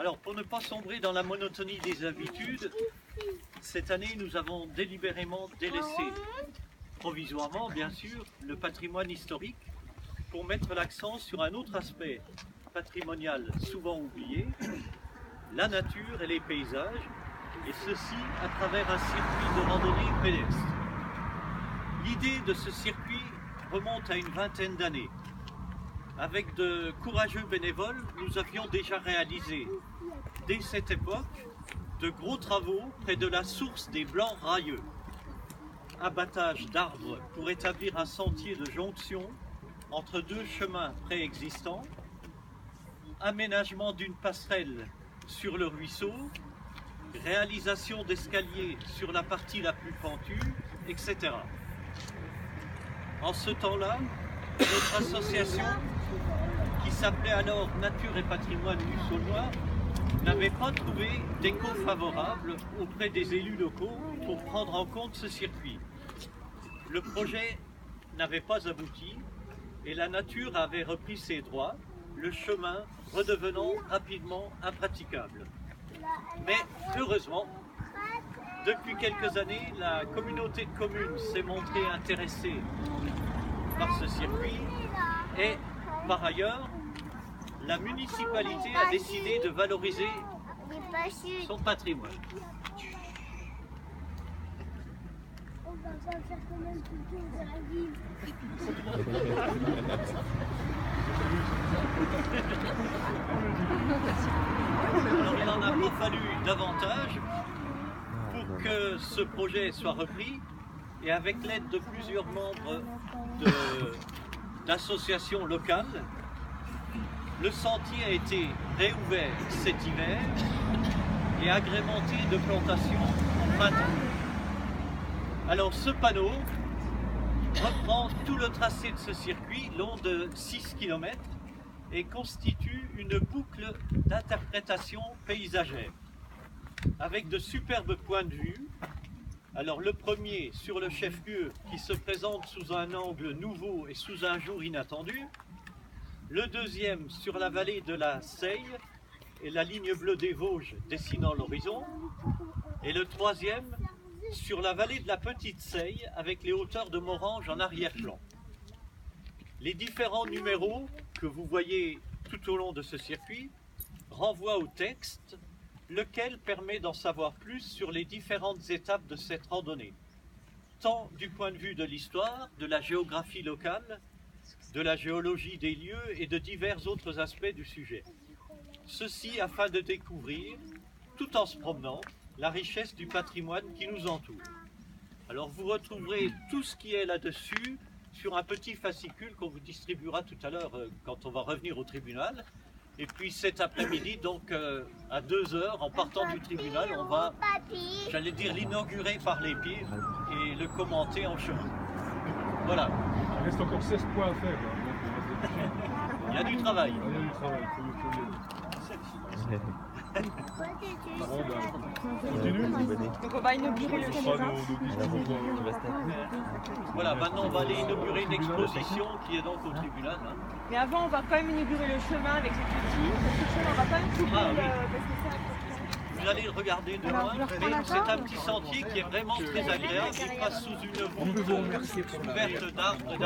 Alors, pour ne pas sombrer dans la monotonie des habitudes, cette année, nous avons délibérément délaissé, provisoirement bien sûr, le patrimoine historique pour mettre l'accent sur un autre aspect patrimonial souvent oublié, la nature et les paysages, et ceci à travers un circuit de randonnée pédestre. L'idée de ce circuit remonte à une vingtaine d'années. Avec de courageux bénévoles, nous avions déjà réalisé, dès cette époque, de gros travaux près de la source des Blancs Railleux. Abattage d'arbres pour établir un sentier de jonction entre deux chemins préexistants, aménagement d'une passerelle sur le ruisseau, réalisation d'escaliers sur la partie la plus pentue, etc. En ce temps-là, notre association, qui s'appelait alors Nature et Patrimoine du Saulnois, n'avait pas trouvé d'écho favorable auprès des élus locaux pour prendre en compte ce circuit. Le projet n'avait pas abouti et la nature avait repris ses droits, le chemin redevenant rapidement impraticable. Mais heureusement, depuis quelques années, la communauté de communes s'est montrée intéressée par ce circuit et par ailleurs, la municipalité a décidé de valoriser son patrimoine. On va pas faire quand même tout le tour de la ville. Alors il n'en a pas fallu davantage pour que ce projet soit repris et avec l'aide de plusieurs membres d'associations locales, le sentier a été réouvert cet hiver et agrémenté de plantations au printemps. Alors ce panneau reprend tout le tracé de ce circuit long de 6 km et constitue une boucle d'interprétation paysagère avec de superbes points de vue. Alors le premier sur le chef-lieu qui se présente sous un angle nouveau et sous un jour inattendu, le deuxième sur la vallée de la Seille et la ligne bleue des Vosges dessinant l'horizon, et le troisième sur la vallée de la Petite Seille avec les hauteurs de Morange en arrière-plan. Les différents numéros que vous voyez tout au long de ce circuit renvoient au texte, lequel permet d'en savoir plus sur les différentes étapes de cette randonnée, tant du point de vue de l'histoire, de la géographie locale, de la géologie des lieux et de divers autres aspects du sujet. Ceci afin de découvrir, tout en se promenant, la richesse du patrimoine qui nous entoure. Alors vous retrouverez tout ce qui est là-dessus sur un petit fascicule qu'on vous distribuera tout à l'heure quand on va revenir au tribunal. Et puis cet après-midi, donc à 2h, en partant du tribunal, on va, j'allais dire, l'inaugurer par les pieds et le commenter en chemin. Voilà. Il reste encore 16 points à faire. Il y a du travail. Il y a du travail. Continue. Donc on va inaugurer le chemin. Voilà, maintenant on va aller inaugurer une exposition qui est donc au tribunal. Hein. Mais avant, on va quand même inaugurer le chemin avec les petits. Parce que le chemin, on va quand même couper Ah, oui. parce que c'est important. Vous allez le regarder de loin, mais c'est un petit sentier qui est vraiment très agréable. Il passe sous une voûte couverte d'arbres.